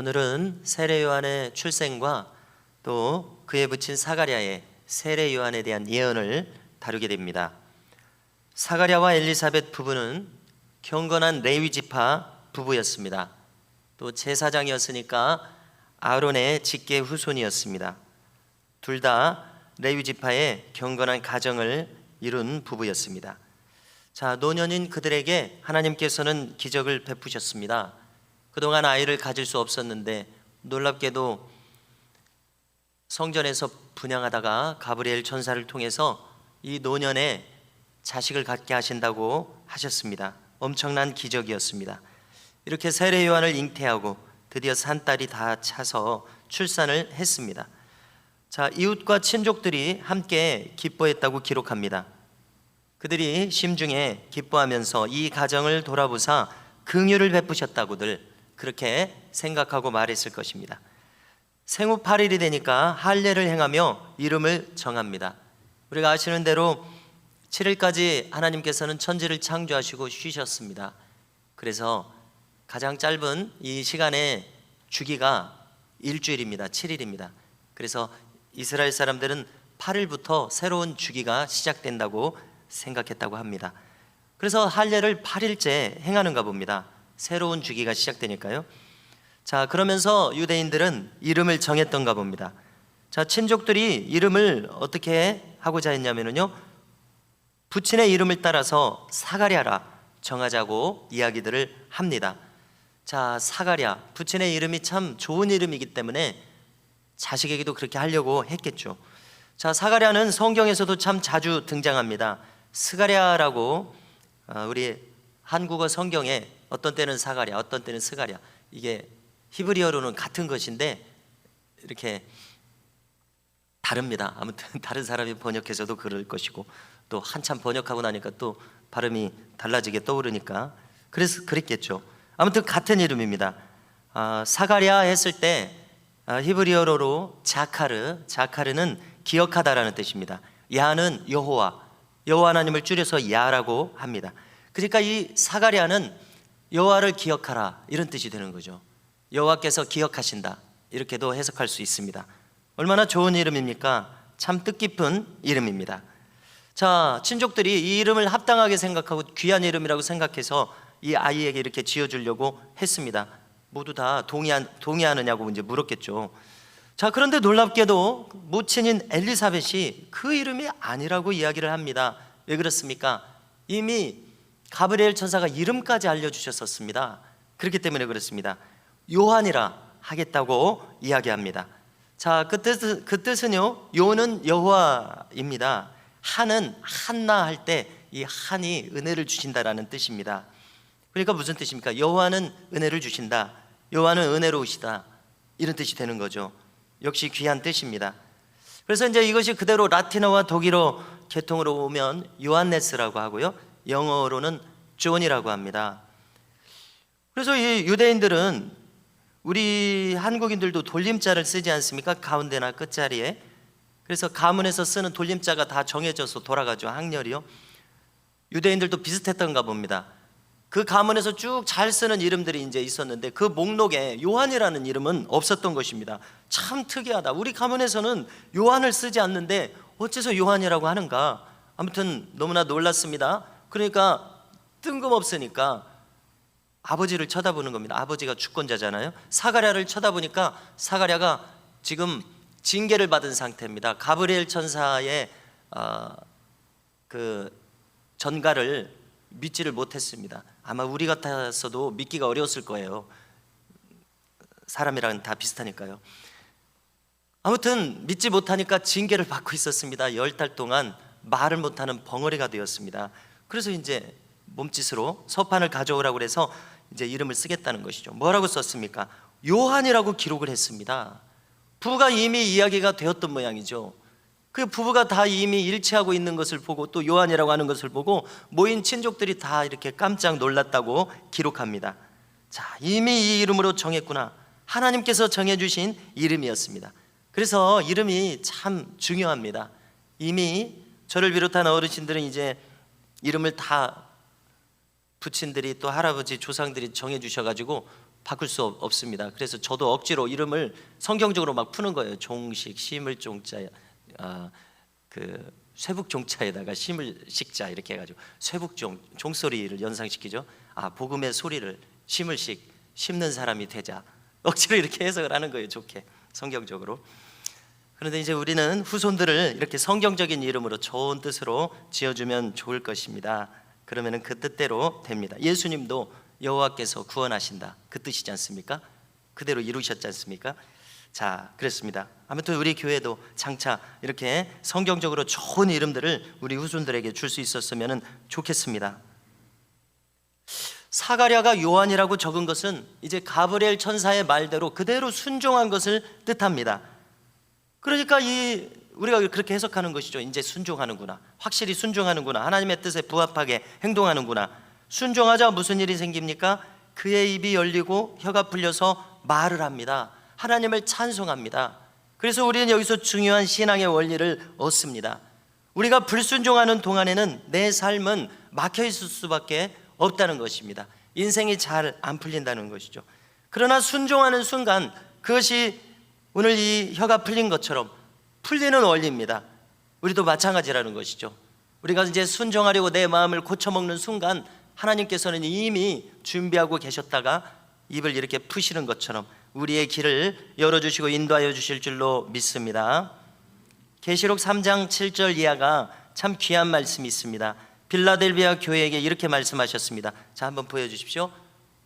오늘은 세례 요한의 출생과 또 그에 붙인 사가랴의 세례 요한에 대한 예언을 다루게 됩니다. 사가랴와 엘리사벳 부부는 경건한 레위 지파 부부였습니다. 또 제사장이었으니까 아론의 직계 후손이었습니다. 둘 다 레위 지파의 경건한 가정을 이룬 부부였습니다. 자, 노년인 그들에게 하나님께서는 기적을 베푸셨습니다. 그동안 아이를 가질 수 없었는데 놀랍게도 성전에서 분향하다가 가브리엘 천사를 통해서 이 노년에 자식을 갖게 하신다고 하셨습니다. 엄청난 기적이었습니다. 이렇게 세례 요한을 잉태하고 드디어 산딸이 다 차서 출산을 했습니다. 자, 이웃과 친족들이 함께 기뻐했다고 기록합니다. 그들이 심중에 기뻐하면서 이 가정을 돌아보사 긍휼을 베푸셨다고들 그렇게 생각하고 말했을 것입니다. 생후 8일이 되니까 할례를 행하며 이름을 정합니다. 우리가 아시는 대로 7일까지 하나님께서는 천지를 창조하시고 쉬셨습니다. 그래서 가장 짧은 이 시간의 주기가 일주일입니다. 7일입니다. 그래서 이스라엘 사람들은 8일부터 새로운 주기가 시작된다고 생각했다고 합니다. 그래서 할례를 8일째 행하는가 봅니다. 새로운 주기가 시작되니까요. 자, 그러면서 유대인들은 이름을 정했던가 봅니다. 자, 친족들이 이름을 어떻게 하고자 했냐면요, 부친의 이름을 따라서 사가랴라 정하자고 이야기들을 합니다. 자, 사가랴, 부친의 이름이 참 좋은 이름이기 때문에 자식에게도 그렇게 하려고 했겠죠. 자, 사가랴는 성경에서도 참 자주 등장합니다. 스가랴라고 우리 한국어 성경에 어떤 때는 사가랴, 어떤 때는 스가랴, 이게 히브리어로는 같은 것인데 이렇게 다릅니다. 아무튼 다른 사람이 번역해서도 그럴 것이고 또 한참 번역하고 나니까 또 발음이 달라지게 떠오르니까 그래서 그랬겠죠. 아무튼 같은 이름입니다. 사가랴 했을 때 히브리어로 자카르는 기억하다라는 뜻입니다. 야는 여호와 하나님을 줄여서 야라고 합니다. 그러니까 이 사가랴는 여호와를 기억하라 이런 뜻이 되는 거죠. 여호와께서 기억하신다 이렇게도 해석할 수 있습니다. 얼마나 좋은 이름입니까? 참 뜻깊은 이름입니다. 자, 친족들이 이 이름을 합당하게 생각하고 귀한 이름이라고 생각해서 이 아이에게 이렇게 지어주려고 했습니다. 모두 다 동의하느냐고 이제 물었겠죠. 자, 그런데 놀랍게도 모친인 엘리사벳이 그 이름이 아니라고 이야기를 합니다. 왜 그렇습니까? 이미 가브리엘 천사가 이름까지 알려주셨었습니다. 그렇기 때문에 그렇습니다. 요한이라 하겠다고 이야기합니다. 자, 그 뜻은요, 요는 여호와입니다. 한은 한나 할 때 이 한이 은혜를 주신다라는 뜻입니다. 그러니까 무슨 뜻입니까? 여호와는 은혜를 주신다, 여호와는 은혜로우시다 이런 뜻이 되는 거죠. 역시 귀한 뜻입니다. 그래서 이제 이것이 그대로 라틴어와 독일어 계통으로 오면 요한네스라고 하고요, 영어로는 존이라고 합니다. 그래서 이 유대인들은 우리 한국인들도 돌림자를 쓰지 않습니까? 가운데나 끝자리에. 그래서 가문에서 쓰는 돌림자가 다 정해져서 돌아가죠. 학렬이요. 유대인들도 비슷했던가 봅니다. 그 가문에서 쭉 잘 쓰는 이름들이 이제 있었는데 그 목록에 요한이라는 이름은 없었던 것입니다. 참 특이하다. 우리 가문에서는 요한을 쓰지 않는데 어째서 요한이라고 하는가? 아무튼 너무나 놀랐습니다. 그러니까 뜬금없으니까 아버지를 쳐다보는 겁니다. 아버지가 주권자잖아요. 사가랴를 쳐다보니까 사가랴가 지금 징계를 받은 상태입니다. 가브리엘 천사의 그 전가를 믿지를 못했습니다. 아마 우리 같았어도 믿기가 어려웠을 거예요. 사람이랑 다 비슷하니까요. 아무튼 믿지 못하니까 징계를 받고 있었습니다. 10달 동안 말을 못하는 벙어리가 되었습니다. 그래서 이제 몸짓으로 서판을 가져오라고 그래서 이제 이름을 쓰겠다는 것이죠. 뭐라고 썼습니까? 요한이라고 기록을 했습니다. 부부가 이미 이야기가 되었던 모양이죠. 그 부부가 다 이미 일치하고 있는 것을 보고 또 요한이라고 하는 것을 보고 모인 친족들이 다 이렇게 깜짝 놀랐다고 기록합니다. 자, 이미 이 이름으로 정했구나. 하나님께서 정해주신 이름이었습니다. 그래서 이름이 참 중요합니다. 이미 저를 비롯한 어르신들은 이제 이름을 다 부친들이 또 할아버지 조상들이 정해주셔가지고 바꿀 수 없습니다. 그래서 저도 억지로 이름을 성경적으로 막 푸는 거예요. 종식, 심을 종자, 그 쇠북종자에다가 심을 식자 이렇게 해가지고 쇠북종, 종소리를 연상시키죠. 복음의 소리를 심을식, 심는 사람이 되자. 억지로 이렇게 해석을 하는 거예요. 좋게 성경적으로. 그런데 이제 우리는 후손들을 이렇게 성경적인 이름으로 좋은 뜻으로 지어주면 좋을 것입니다. 그러면은 그 뜻대로 됩니다. 예수님도 여호와께서 구원하신다, 그 뜻이지 않습니까? 그대로 이루셨지 않습니까? 자, 그렇습니다. 아무튼 우리 교회도 장차 이렇게 성경적으로 좋은 이름들을 우리 후손들에게 줄 수 있었으면 좋겠습니다. 사가랴가 요한이라고 적은 것은 이제 가브리엘 천사의 말대로 그대로 순종한 것을 뜻합니다. 그러니까 우리가 그렇게 해석하는 것이죠. 이제 순종하는구나, 확실히 순종하는구나, 하나님의 뜻에 부합하게 행동하는구나. 순종하자 무슨 일이 생깁니까? 그의 입이 열리고 혀가 풀려서 말을 합니다. 하나님을 찬송합니다. 그래서 우리는 여기서 중요한 신앙의 원리를 얻습니다. 우리가 불순종하는 동안에는 내 삶은 막혀 있을 수밖에 없다는 것입니다. 인생이 잘 안 풀린다는 것이죠. 그러나 순종하는 순간 그것이 오늘 이 혀가 풀린 것처럼 풀리는 원리입니다. 우리도 마찬가지라는 것이죠. 우리가 이제 순종하려고 내 마음을 고쳐먹는 순간 하나님께서는 이미 준비하고 계셨다가 입을 이렇게 푸시는 것처럼 우리의 길을 열어주시고 인도하여 주실 줄로 믿습니다. 계시록 3장 7절 이하가 참 귀한 말씀이 있습니다. 빌라델비아 교회에게 이렇게 말씀하셨습니다. 자, 한번 보여주십시오.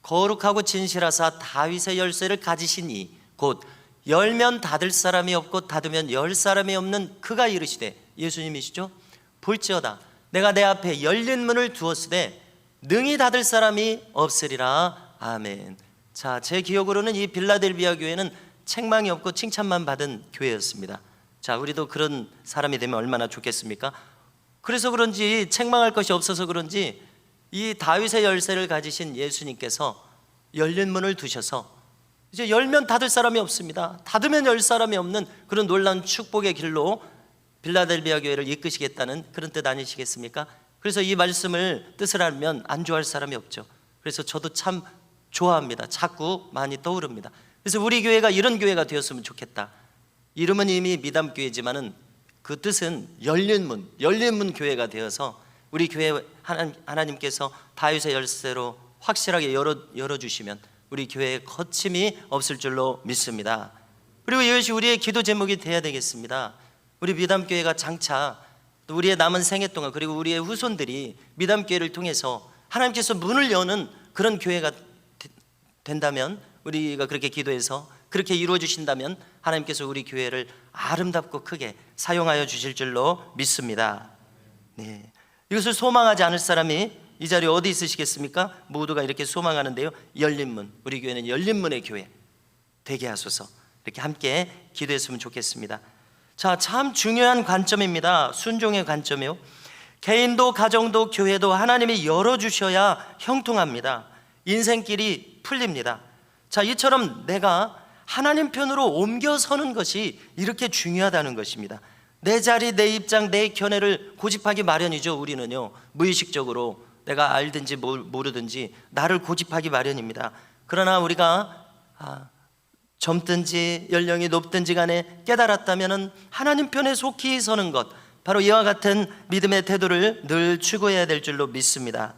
거룩하고 진실하사 다윗의 열쇠를 가지신 이 곧 열면 닫을 사람이 없고 닫으면 열 사람이 없는 그가 이르시되, 예수님이시죠? 볼지어다 내가 내 앞에 열린 문을 두었으되 능히 닫을 사람이 없으리라. 아멘. 자, 제 기억으로는 이 빌라델비아 교회는 책망이 없고 칭찬만 받은 교회였습니다. 자, 우리도 그런 사람이 되면 얼마나 좋겠습니까? 그래서 그런지, 책망할 것이 없어서 그런지 이 다윗의 열쇠를 가지신 예수님께서 열린 문을 두셔서 이제 열면 닫을 사람이 없습니다. 닫으면 열 사람이 없는 그런 놀라운 축복의 길로 빌라델비아 교회를 이끄시겠다는 그런 뜻 아니시겠습니까? 그래서 이 말씀을 뜻을 알면 안 좋아할 사람이 없죠. 그래서 저도 참 좋아합니다. 자꾸 많이 떠오릅니다. 그래서 우리 교회가 이런 교회가 되었으면 좋겠다. 이름은 이미 미담교회지만은 그 뜻은 열린 문 교회가 되어서 우리 교회 하나님께서 다윗의 열쇠로 확실하게 열어주시면 우리 교회에 거침이 없을 줄로 믿습니다. 그리고 이것이 우리의 기도 제목이 되어야 되겠습니다. 우리 미담교회가 장차 또 우리의 남은 생애 동안, 그리고 우리의 후손들이 미담교회를 통해서 하나님께서 문을 여는 그런 교회가 된다면, 우리가 그렇게 기도해서 그렇게 이루어 주신다면 하나님께서 우리 교회를 아름답고 크게 사용하여 주실 줄로 믿습니다. 네. 이것을 소망하지 않을 사람이 이 자리에 어디 있으시겠습니까? 모두가 이렇게 소망하는데요, 열린 문, 우리 교회는 열린 문의 교회 되게 하소서. 이렇게 함께 기도했으면 좋겠습니다. 자, 참 중요한 관점입니다. 순종의 관점이요. 개인도 가정도 교회도 하나님이 열어주셔야 형통합니다. 인생길이 풀립니다. 자, 이처럼 내가 하나님 편으로 옮겨서는 것이 이렇게 중요하다는 것입니다. 내 자리, 내 입장, 내 견해를 고집하기 마련이죠. 우리는요, 무의식적으로 내가 알든지 모르든지 나를 고집하기 마련입니다. 그러나 우리가 젊든지 연령이 높든지 간에 깨달았다면 하나님 편에 속히 서는 것, 바로 이와 같은 믿음의 태도를 늘 추구해야 될 줄로 믿습니다.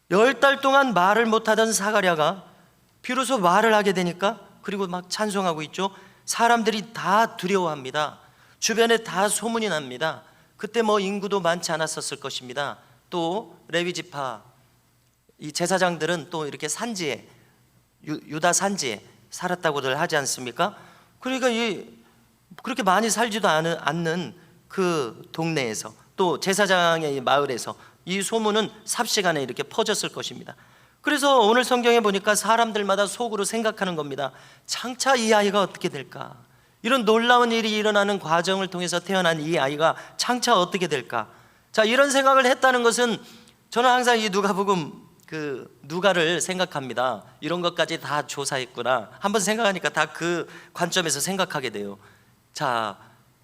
10달 동안 말을 못하던 사가랴가 비로소 말을 하게 되니까, 그리고 막 찬송하고 있죠. 사람들이 다 두려워합니다. 주변에 다 소문이 납니다. 그때 뭐 인구도 많지 않았었을 것입니다. 또 레위 지파 이 제사장들은 또 이렇게 산지에, 유다 산지에 살았다고들 하지 않습니까? 그러니까 그렇게 많이 살지도 않는 그 동네에서, 또 제사장의 마을에서 이 소문은 삽시간에 이렇게 퍼졌을 것입니다. 그래서 오늘 성경에 보니까 사람들마다 속으로 생각하는 겁니다. 장차 이 아이가 어떻게 될까? 이런 놀라운 일이 일어나는 과정을 통해서 태어난 이 아이가 장차 어떻게 될까? 자, 이런 생각을 했다는 것은, 저는 항상 이 누가복음 누가를 생각합니다. 이런 것까지 다 조사했구나. 한번 생각하니까 다 그 관점에서 생각하게 돼요. 자,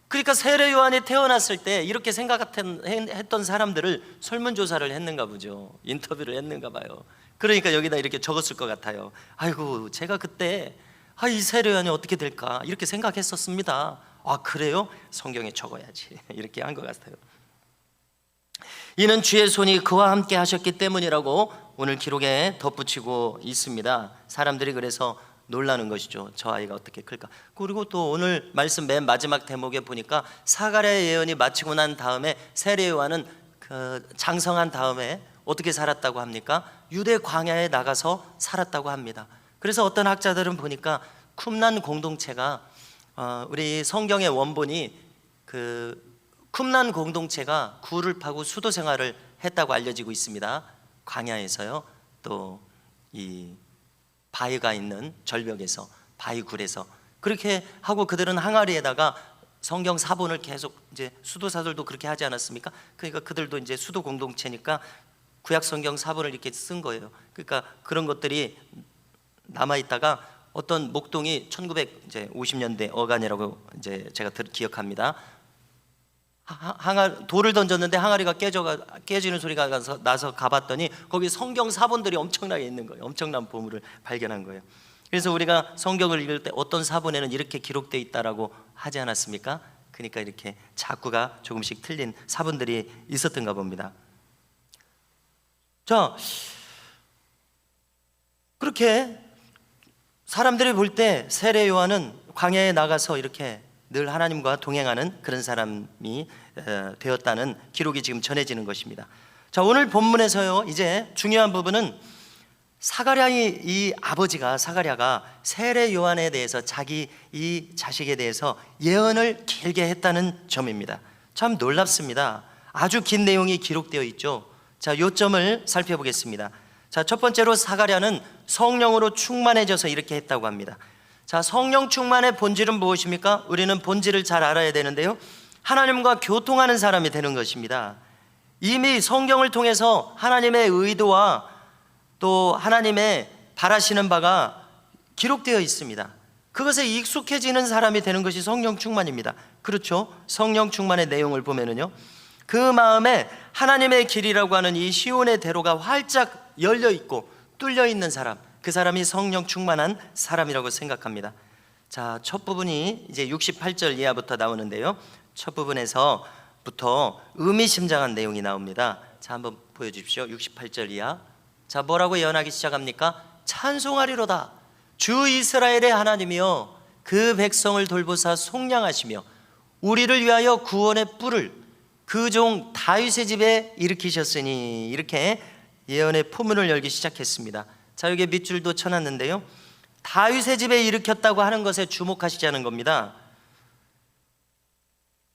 그러니까 세례 요한이 태어났을 때 이렇게 생각했던 사람들을 설문조사를 했는가 보죠. 인터뷰를 했는가 봐요. 그러니까 여기다 이렇게 적었을 것 같아요. 아이고, 제가 그때 이 세례요한이 어떻게 될까 이렇게 생각했었습니다. 아, 그래요? 성경에 적어야지. 이렇게 한 것 같아요. 이는 주의 손이 그와 함께 하셨기 때문이라고 오늘 기록에 덧붙이고 있습니다. 사람들이 그래서 놀라는 것이죠. 저 아이가 어떻게 클까. 그리고 또 오늘 말씀 맨 마지막 대목에 보니까 사가랴의 예언이 마치고 난 다음에 세례 요한은 장성한 다음에 어떻게 살았다고 합니까? 유대 광야에 나가서 살았다고 합니다. 그래서 어떤 학자들은 보니까 쿰란 공동체가 우리 성경의 원본이 쿰란 공동체가 굴을 파고 수도 생활을 했다고 알려지고 있습니다. 광야에서요, 또 이 바위가 있는 절벽에서, 바위굴에서 그렇게 하고 그들은 항아리에다가 성경 사본을 계속, 이제 수도사들도 그렇게 하지 않았습니까? 그러니까 그들도 이제 수도 공동체니까 구약 성경 사본을 이렇게 쓴 거예요. 그러니까 그런 것들이 남아 있다가 어떤 목동이 1950년대 어간이라고 이제 제가 기억합니다. 돌을 던졌는데 항아리가 깨지는 소리가 나서 가봤더니 거기 성경 사본들이 엄청나게 있는 거예요. 엄청난 보물을 발견한 거예요. 그래서 우리가 성경을 읽을 때 어떤 사본에는 이렇게 기록되어 있다라고 하지 않았습니까? 그러니까 이렇게 자꾸가 조금씩 틀린 사본들이 있었던가 봅니다. 자, 그렇게 사람들이 볼 때 세례 요한은 광야에 나가서 이렇게 늘 하나님과 동행하는 그런 사람이 되었다는 기록이 지금 전해지는 것입니다. 자, 오늘 본문에서요, 이제 중요한 부분은 사가랴의 이 아버지가, 사가랴가 세례 요한에 대해서, 자기 이 자식에 대해서 예언을 길게 했다는 점입니다. 참 놀랍습니다. 아주 긴 내용이 기록되어 있죠. 자, 요점을 살펴보겠습니다. 자, 첫 번째로 사가랴는 성령으로 충만해져서 이렇게 했다고 합니다. 자, 성령 충만의 본질은 무엇입니까? 우리는 본질을 잘 알아야 되는데요, 하나님과 교통하는 사람이 되는 것입니다. 이미 성경을 통해서 하나님의 의도와 또 하나님의 바라시는 바가 기록되어 있습니다. 그것에 익숙해지는 사람이 되는 것이 성령 충만입니다. 그렇죠? 성령 충만의 내용을 보면은요, 그 마음에 하나님의 길이라고 하는 이 시온의 대로가 활짝 열려 있고 뚫려 있는 사람, 그 사람이 성령 충만한 사람이라고 생각합니다. 자, 첫 부분이 이제 68절 이하부터 나오는데요, 첫 부분에서부터 의미심장한 내용이 나옵니다. 자, 한번 보여주십시오. 68절 이하. 자, 뭐라고 예언하기 시작합니까? 찬송하리로다. 주 이스라엘의 하나님이여, 그 백성을 돌보사 속량하시며 우리를 위하여 구원의 뿔을 그 종 다윗의 집에 일으키셨으니, 이렇게 예언의 포문을 열기 시작했습니다. 자, 여기 밑줄도 쳐놨는데요, 다윗의 집에 일으켰다고 하는 것에 주목하시자는 겁니다.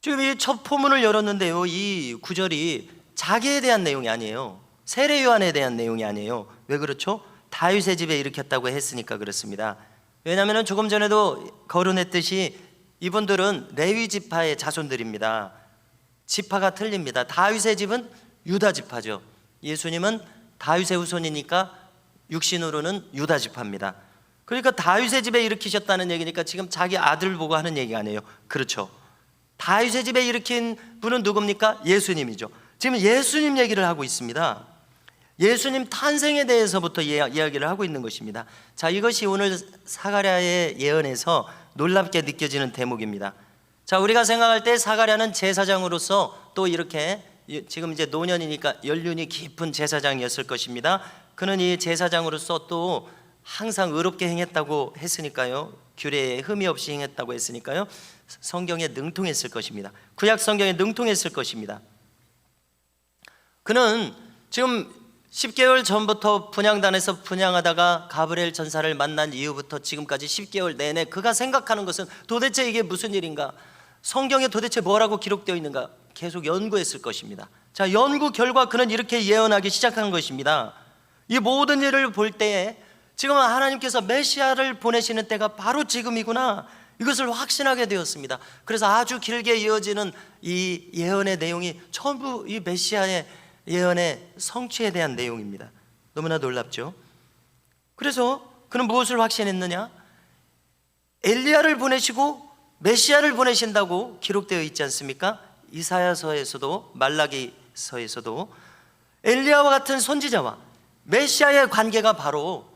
지금 이 첫 포문을 열었는데요, 이 구절이 자기에 대한 내용이 아니에요. 세례 요한에 대한 내용이 아니에요. 왜 그렇죠? 다윗의 집에 일으켰다고 했으니까 그렇습니다. 왜냐하면 조금 전에도 거론했듯이 이분들은 레위 지파의 자손들입니다. 지파가 틀립니다. 다윗의 집은 유다 지파죠. 예수님은 다윗의 후손이니까 육신으로는 유다 지파입니다. 그러니까 다윗의 집에 일으키셨다는 얘기니까 지금 자기 아들 보고 하는 얘기가 아니에요. 그렇죠? 다윗의 집에 일으킨 분은 누굽니까? 예수님이죠. 지금 예수님 얘기를 하고 있습니다. 예수님 탄생에 대해서부터 이야기를 하고 있는 것입니다. 자, 이것이 오늘 사가랴의 예언에서 놀랍게 느껴지는 대목입니다. 자, 우리가 생각할 때 사가랴는 제사장으로서 또 이렇게, 지금 이제 노년이니까 연륜이 깊은 제사장이었을 것입니다. 그는 이 제사장으로서 또 항상 의롭게 행했다고 했으니까요, 규례에 흠이 없이 행했다고 했으니까요, 성경에 능통했을 것입니다. 구약 성경에 능통했을 것입니다. 그는 지금 10개월 전부터 분향단에서 분향하다가 가브리엘 전사를 만난 이후부터 지금까지 10개월 내내 그가 생각하는 것은 도대체 이게 무슨 일인가, 성경에 도대체 뭐라고 기록되어 있는가 계속 연구했을 것입니다. 자, 연구 결과 그는 이렇게 예언하기 시작한 것입니다. 이 모든 일을 볼 때에 지금 하나님께서 메시아를 보내시는 때가 바로 지금이구나, 이것을 확신하게 되었습니다. 그래서 아주 길게 이어지는 이 예언의 내용이 전부 이 메시아의 예언의 성취에 대한 내용입니다. 너무나 놀랍죠? 그래서 그는 무엇을 확신했느냐? 엘리야를 보내시고 메시아를 보내신다고 기록되어 있지 않습니까? 이사야서에서도 말라기서에서도 엘리야와 같은 선지자와 메시아의 관계가 바로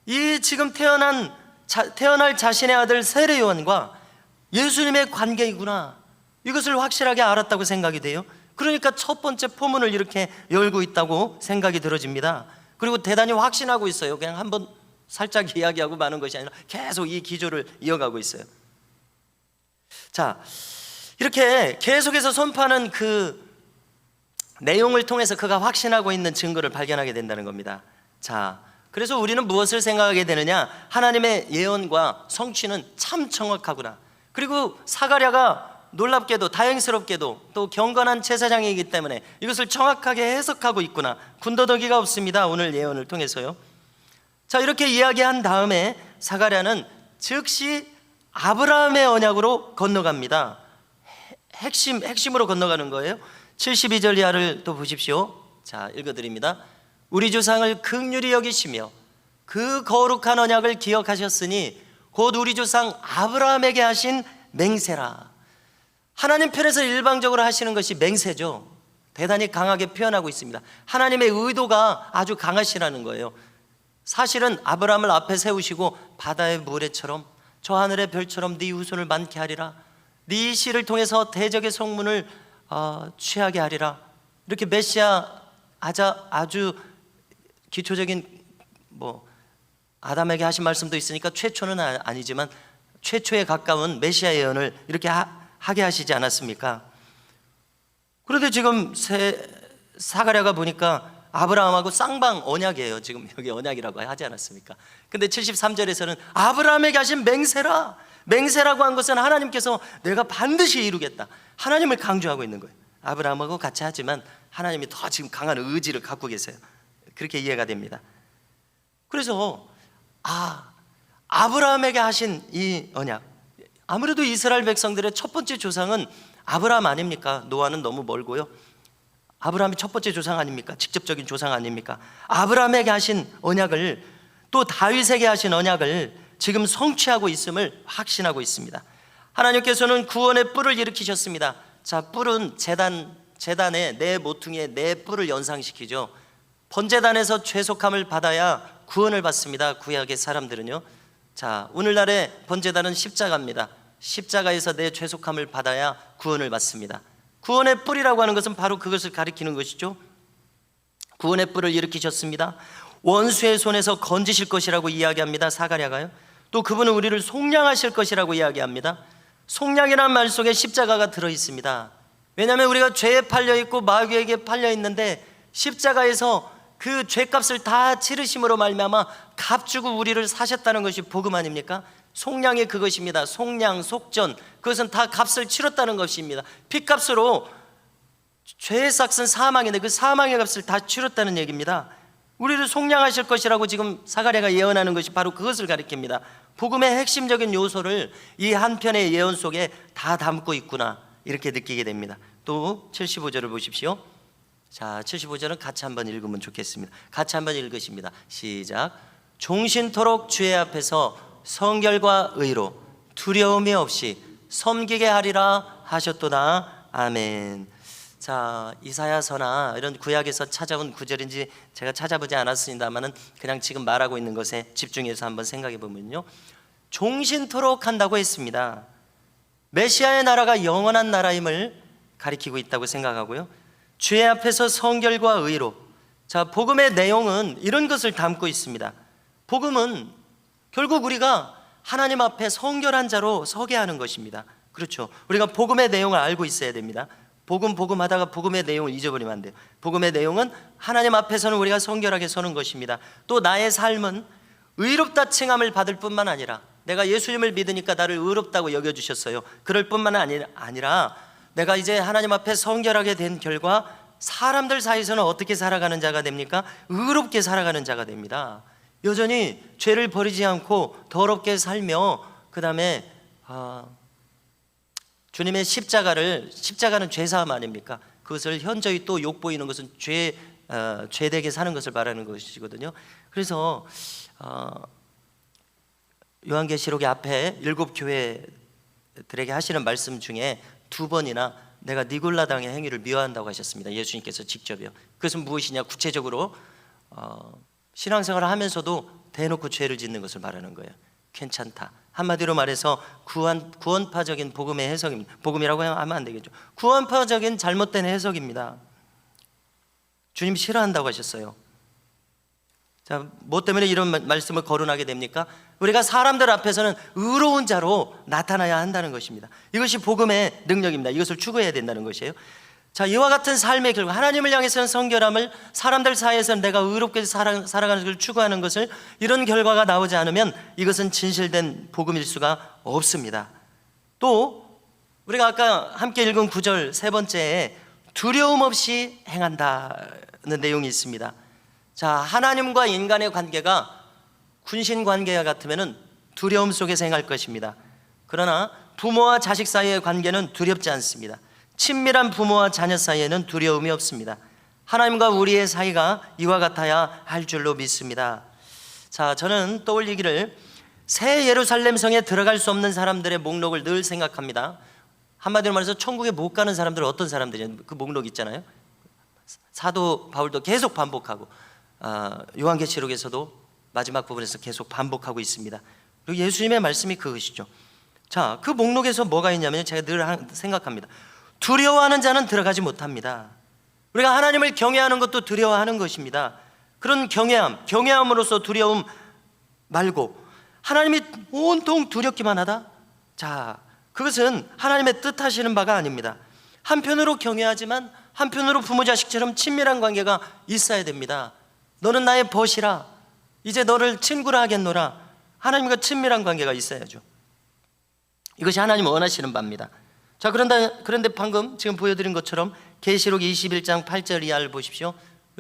이 지금 태어날 자신의 아들 세례 요한과 예수님의 관계이구나, 이것을 확실하게 알았다고 생각이 돼요. 그러니까 첫 번째 포문을 이렇게 열고 있다고 생각이 들어집니다. 그리고 대단히 확신하고 있어요. 그냥 한번 살짝 이야기하고 마는 것이 아니라 계속 이 기조를 이어가고 있어요. 자, 이렇게 계속해서 선포하는 그 내용을 통해서 그가 확신하고 있는 증거를 발견하게 된다는 겁니다. 자, 그래서 우리는 무엇을 생각하게 되느냐? 하나님의 예언과 성취는 참 정확하구나. 그리고 사가랴가 놀랍게도, 다행스럽게도 또 경건한 제사장이기 때문에 이것을 정확하게 해석하고 있구나, 군더더기가 없습니다. 오늘 예언을 통해서요. 자, 이렇게 이야기한 다음에 사가랴는 즉시 아브라함의 언약으로 건너갑니다. 핵심으로 건너가는 거예요. 72절 이하를 또 보십시오. 자, 읽어드립니다. 우리 조상을 긍휼히 여기시며 그 거룩한 언약을 기억하셨으니 곧 우리 조상 아브라함에게 하신 맹세라. 하나님 편에서 일방적으로 하시는 것이 맹세죠. 대단히 강하게 표현하고 있습니다. 하나님의 의도가 아주 강하시라는 거예요. 사실은 아브라함을 앞에 세우시고 바다의 모래처럼 저 하늘의 별처럼 네 후손을 많게 하리라, 네 씨를 통해서 대적의 성문을 취하게 하리라, 이렇게 메시아 아주 기초적인 아담에게 하신 말씀도 있으니까 최초는 아니지만 최초에 가까운 메시아 예언을 이렇게 하게 하시지 않았습니까? 그런데 지금 사가랴가 보니까 아브라함하고 쌍방 언약이에요. 지금 여기 언약이라고 하지 않았습니까? 근데 73절에서는 아브라함에게 하신 맹세라, 맹세라고 한 것은 하나님께서 내가 반드시 이루겠다, 하나님을 강조하고 있는 거예요. 아브라함하고 같이 하지만 하나님이 더 지금 강한 의지를 갖고 계세요. 그렇게 이해가 됩니다. 그래서 아브라함에게 하신 이 언약, 아무래도 이스라엘 백성들의 첫 번째 조상은 아브라함 아닙니까? 노아는 너무 멀고요. 아브라함이 첫 번째 조상 아닙니까? 직접적인 조상 아닙니까? 아브라함에게 하신 언약을, 또 다윗에게 하신 언약을 지금 성취하고 있음을 확신하고 있습니다. 하나님께서는 구원의 뿔을 일으키셨습니다. 자, 뿔은 제단의 네 모퉁이의 네 뿔을 연상시키죠. 번제단에서 죄속함을 받아야 구원을 받습니다. 구약의 사람들은요. 자, 오늘날의 번제단은 십자가입니다. 십자가에서 내 죄속함을 받아야 구원을 받습니다. 구원의 뿔이라고 하는 것은 바로 그것을 가리키는 것이죠. 구원의 뿔을 일으키셨습니다. 원수의 손에서 건지실 것이라고 이야기합니다. 사가랴가요. 또 그분은 우리를 속량하실 것이라고 이야기합니다. 속량이라는 말 속에 십자가가 들어있습니다. 왜냐하면 우리가 죄에 팔려있고 마귀에게 팔려있는데 십자가에서 그 죄값을 다 치르심으로 말미암아 값주고 우리를 사셨다는 것이 복음 아닙니까? 속량이 그것입니다. 속량, 속전, 그것은 다 값을 치렀다는 것입니다. 핏값으로 죄의 삭은 사망인데 그 사망의 값을 다 치렀다는 얘기입니다. 우리를 속량하실 것이라고 지금 사가랴가 예언하는 것이 바로 그것을 가리킵니다. 복음의 핵심적인 요소를 이 한편의 예언 속에 다 담고 있구나, 이렇게 느끼게 됩니다. 또 75절을 보십시오. 자, 75절은 같이 한번 읽으면 좋겠습니다. 같이 한번 읽으십니다. 시작. 종신토록 주의 앞에서 성결과 의로 두려움이 없이 섬기게 하리라 하셨도다. 아멘. 자, 이사야서나 이런 구약에서 찾아온 구절인지 제가 찾아보지 않았습니다만은 그냥 지금 말하고 있는 것에 집중해서 한번 생각해 보면요, 종신토록 한다고 했습니다. 메시아의 나라가 영원한 나라임을 가리키고 있다고 생각하고요, 주의 앞에서 성결과 의로. 자, 복음의 내용은 이런 것을 담고 있습니다. 복음은 결국 우리가 하나님 앞에 성결한 자로 서게 하는 것입니다. 그렇죠. 우리가 복음의 내용을 알고 있어야 됩니다. 복음 하다가 복음의 내용을 잊어버리면 안 돼요. 복음의 내용은 하나님 앞에서는 우리가 성결하게 서는 것입니다. 또 나의 삶은 의롭다 칭함을 받을 뿐만 아니라, 내가 예수님을 믿으니까 나를 의롭다고 여겨주셨어요. 그럴 뿐만 아니라 내가 이제 하나님 앞에 성결하게 된 결과 사람들 사이에서는 어떻게 살아가는 자가 됩니까? 의롭게 살아가는 자가 됩니다. 여전히 죄를 버리지 않고 더럽게 살며, 그 다음에 주님의 십자가는 죄사함 아닙니까? 그것을 현저히 또 욕보이는 것은 죄되게 사는 것을 말하는 것이거든요. 그래서 요한계시록의 앞에 7교회들에게 하시는 말씀 중에 2번이나 내가 니골라당의 행위를 미워한다고 하셨습니다. 예수님께서 직접이요. 그것은 무엇이냐? 구체적으로 신앙생활을 하면서도 대놓고 죄를 짓는 것을 말하는 거예요. 괜찮다. 한마디로 말해서 구원파적인 복음의 해석입니다. 복음이라고 하면 안 되겠죠. 구원파적인 잘못된 해석입니다. 주님 싫어한다고 하셨어요. 자, 뭐 때문에 이런 말씀을 거론하게 됩니까? 우리가 사람들 앞에서는 의로운 자로 나타나야 한다는 것입니다. 이것이 복음의 능력입니다. 이것을 추구해야 된다는 것이에요. 자, 이와 같은 삶의 결과, 하나님을 향해서는 성결함을, 사람들 사이에서는 내가 의롭게 살아가는 것을 추구하는 것을, 이런 결과가 나오지 않으면 이것은 진실된 복음일 수가 없습니다. 또 우리가 아까 함께 읽은 9절 세 번째에 두려움 없이 행한다는 내용이 있습니다. 자, 하나님과 인간의 관계가 군신 관계와 같으면 두려움 속에서 행할 것입니다. 그러나 부모와 자식 사이의 관계는 두렵지 않습니다. 친밀한 부모와 자녀 사이에는 두려움이 없습니다. 하나님과 우리의 사이가 이와 같아야 할 줄로 믿습니다. 자, 저는 떠올리기를 새 예루살렘 성에 들어갈 수 없는 사람들의 목록을 늘 생각합니다. 한마디로 말해서 천국에 못 가는 사람들은 어떤 사람들이냐, 그 목록 있잖아요. 사도 바울도 계속 반복하고, 요한계시록에서도 마지막 부분에서 계속 반복하고 있습니다. 그리고 예수님의 말씀이 그것이죠. 자, 그 목록에서 뭐가 있냐면 제가 늘 생각합니다. 두려워하는 자는 들어가지 못합니다. 우리가 하나님을 경외하는 것도 두려워하는 것입니다. 그런 경외함으로써 두려움 말고 하나님이 온통 두렵기만 하다? 자, 그것은 하나님의 뜻하시는 바가 아닙니다. 한편으로 경외하지만 한편으로 부모 자식처럼 친밀한 관계가 있어야 됩니다. 너는 나의 벗이라, 이제 너를 친구라 하겠노라. 하나님과 친밀한 관계가 있어야죠. 이것이 하나님 원하시는 바입니다. 자, 그런데 방금 지금 보여드린 것처럼 계시록 21장 8절 이하를 보십시오.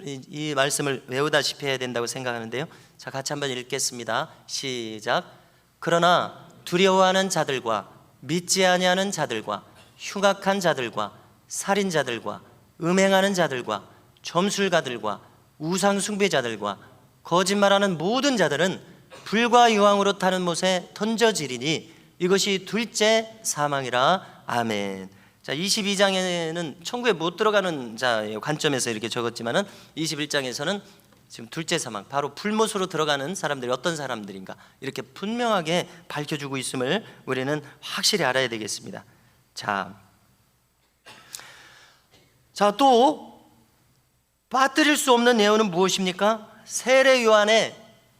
이 말씀을 외우다시피 해야 된다고 생각하는데요. 자, 같이 한번 읽겠습니다. 시작. 그러나 두려워하는 자들과 믿지 아니하는 자들과 흉악한 자들과 살인자들과 음행하는 자들과 점술가들과 우상 숭배자들과 거짓말하는 모든 자들은 불과 유황으로 타는 못에 던져지리니 이것이 둘째 사망이라. 아멘. 자, 22장에는 천국에 못 들어가는 자의 관점에서 이렇게 적었지만은 21장에서는 지금 둘째 사망, 바로 불못으로 들어가는 사람들이 어떤 사람들인가 이렇게 분명하게 밝혀주고 있음을 우리는 확실히 알아야 되겠습니다. 자, 또 빠뜨릴 수 없는 예언은 무엇입니까? 세례 요한의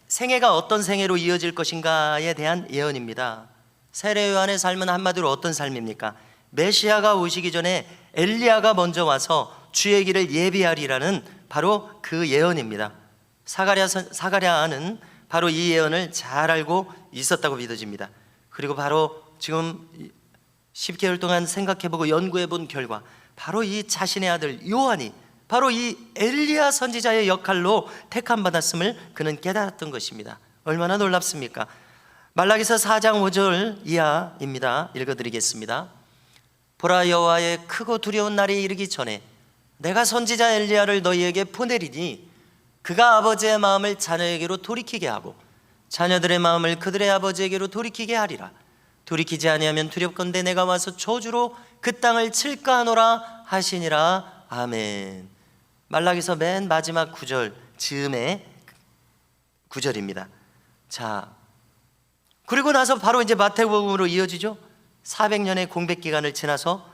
생애가 어떤 생애로 이어질 것인가에 대한 예언입니다. 세례 요한의 삶은 한마디로 어떤 삶입니까? 메시아가 오시기 전에 엘리야가 먼저 와서 주의 길을 예비하리라는 바로 그 예언입니다. 사가랴는 바로 이 예언을 잘 알고 있었다고 믿어집니다. 그리고 바로 지금 10개월 동안 생각해보고 연구해본 결과 바로 이 자신의 아들 요한이 바로 이 엘리야 선지자의 역할로 택함받았음을 그는 깨달았던 것입니다. 얼마나 놀랍습니까? 말라기서 4장 5절 이하입니다. 읽어드리겠습니다. 보라, 여호와의 크고 두려운 날이 이르기 전에 내가 선지자 엘리야를 너희에게 보내리니 그가 아버지의 마음을 자녀에게로 돌이키게 하고 자녀들의 마음을 그들의 아버지에게로 돌이키게 하리라. 돌이키지 아니하면 두렵건대 내가 와서 저주로 그 땅을 칠까 하노라 하시니라. 아멘. 말라기서 맨 마지막 구절 즈음의 구절입니다. 자, 그리고 나서 바로 이제 마태복음으로 이어지죠. 400년의 공백 기간을 지나서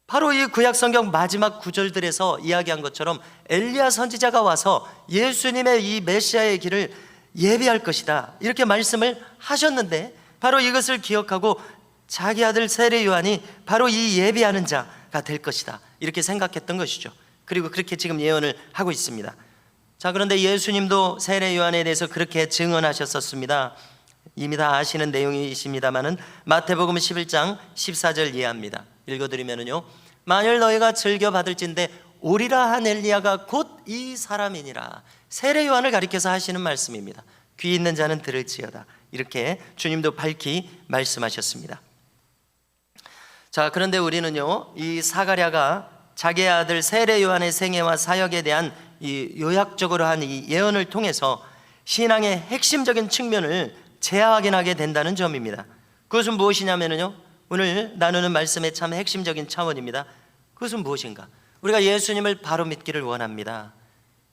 바로 이 구약성경 마지막 구절들에서 이야기한 것처럼 엘리야 선지자가 와서 예수님의 이 메시아의 길을 예비할 것이다 이렇게 말씀을 하셨는데, 바로 이것을 기억하고 자기 아들 세례 요한이 바로 이 예비하는 자가 될 것이다 이렇게 생각했던 것이죠. 그리고 그렇게 지금 예언을 하고 있습니다. 자, 그런데 예수님도 세례 요한에 대해서 그렇게 증언하셨었습니다. 이미 다 아시는 내용이십니다만은 마태복음 11장 14절 이해합니다. 읽어드리면요, 만일 너희가 즐겨 받을진대 오리라 한 엘리야가 곧 이 사람이니라. 세례 요한을 가리켜서 하시는 말씀입니다. 귀 있는 자는 들을지어다 이렇게 주님도 밝히 말씀하셨습니다. 자, 그런데 우리는요, 이 사가랴가 자기의 아들 세례 요한의 생애와 사역에 대한 이 요약적으로 한 이 예언을 통해서 신앙의 핵심적인 측면을 재확인하게 된다는 점입니다. 그것은 무엇이냐면요, 오늘 나누는 말씀의 참 핵심적인 차원입니다. 그것은 무엇인가? 우리가 예수님을 바로 믿기를 원합니다.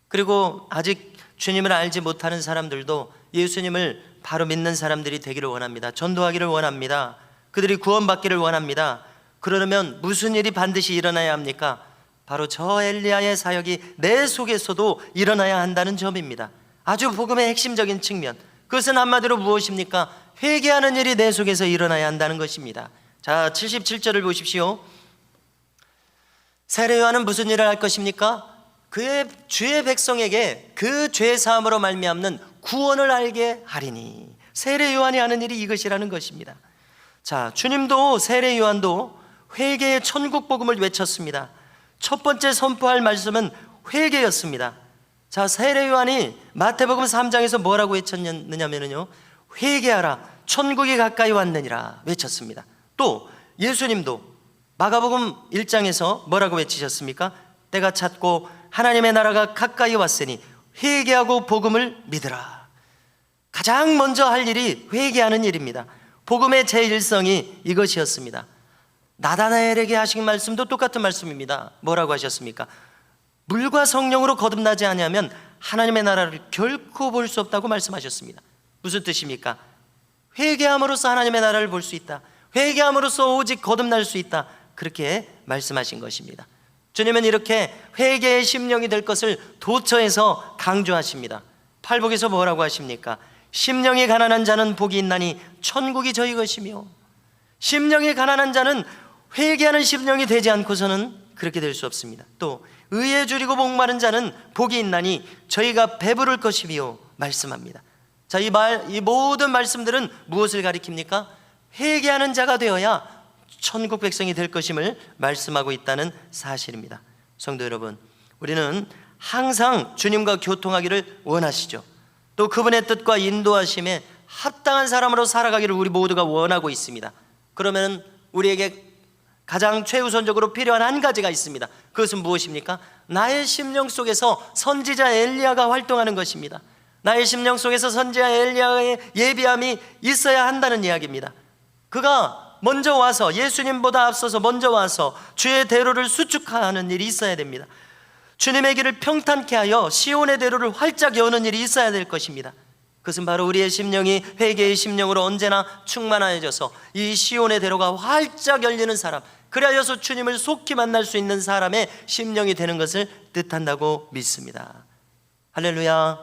그리고 아직 주님을 알지 못하는 사람들도 예수님을 바로 믿는 사람들이 되기를 원합니다. 전도하기를 원합니다. 그들이 구원받기를 원합니다. 그러려면 무슨 일이 반드시 일어나야 합니까? 바로 저 엘리야의 사역이 내 속에서도 일어나야 한다는 점입니다. 아주 복음의 핵심적인 측면, 그것은 한마디로 무엇입니까? 회개하는 일이 내 속에서 일어나야 한다는 것입니다. 자, 77절을 보십시오. 세례 요한은 무슨 일을 할 것입니까? 그의 주의 백성에게 그 죄 사함으로 말미암는 구원을 알게 하리니. 세례 요한이 하는 일이 이것이라는 것입니다. 자, 주님도 세례 요한도 회개의 천국 복음을 외쳤습니다. 첫 번째 선포할 말씀은 회개였습니다. 자, 세례 요한이 마태복음 3장에서 뭐라고 외쳤느냐면요, 회개하라, 천국이 가까이 왔느니라 외쳤습니다. 또 예수님도 마가복음 1장에서 뭐라고 외치셨습니까? 때가 찼고 하나님의 나라가 가까이 왔으니 회개하고 복음을 믿으라. 가장 먼저 할 일이 회개하는 일입니다. 복음의 제1성이 이것이었습니다. 나다나엘에게 하신 말씀도 똑같은 말씀입니다. 뭐라고 하셨습니까? 물과 성령으로 거듭나지 아니하면 하나님의 나라를 결코 볼 수 없다고 말씀하셨습니다. 무슨 뜻입니까? 회개함으로써 하나님의 나라를 볼 수 있다, 회개함으로써 오직 거듭날 수 있다, 그렇게 말씀하신 것입니다. 주님은 이렇게 회개의 심령이 될 것을 도처에서 강조하십니다. 팔복에서 뭐라고 하십니까? 심령이 가난한 자는 복이 있나니 천국이 저희 것이며. 심령이 가난한 자는 회개하는 심령이 되지 않고서는 그렇게 될 수 없습니다. 또 의에 줄이고 목마른 자는 복이 있나니 저희가 배부를 것이며 말씀합니다. 자, 이 모든 말씀들은 무엇을 가리킵니까? 회개하는 자가 되어야 천국 백성이 될 것임을 말씀하고 있다는 사실입니다. 성도 여러분, 우리는 항상 주님과 교통하기를 원하시죠. 또 그분의 뜻과 인도하심에 합당한 사람으로 살아가기를 우리 모두가 원하고 있습니다. 그러면 우리에게 가장 최우선적으로 필요한 한 가지가 있습니다. 그것은 무엇입니까? 나의 심령 속에서 선지자 엘리야가 활동하는 것입니다. 나의 심령 속에서 선지자 엘리야의 예비함이 있어야 한다는 이야기입니다. 그가 먼저 와서, 예수님보다 앞서서 먼저 와서 주의 대로를 수축하는 일이 있어야 됩니다. 주님의 길을 평탄케 하여 시온의 대로를 활짝 여는 일이 있어야 될 것입니다. 그것은 바로 우리의 심령이 회개의 심령으로 언제나 충만하여져서 이 시온의 대로가 활짝 열리는 사람, 그리하여서 주님을 속히 만날 수 있는 사람의 심령이 되는 것을 뜻한다고 믿습니다. 할렐루야.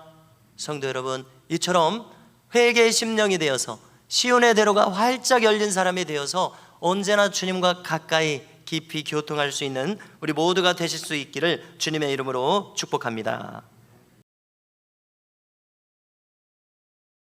성도 여러분, 이처럼 회개의 심령이 되어서 시온의 대로가 활짝 열린 사람이 되어서 언제나 주님과 가까이 깊이 교통할 수 있는 우리 모두가 되실 수 있기를 주님의 이름으로 축복합니다.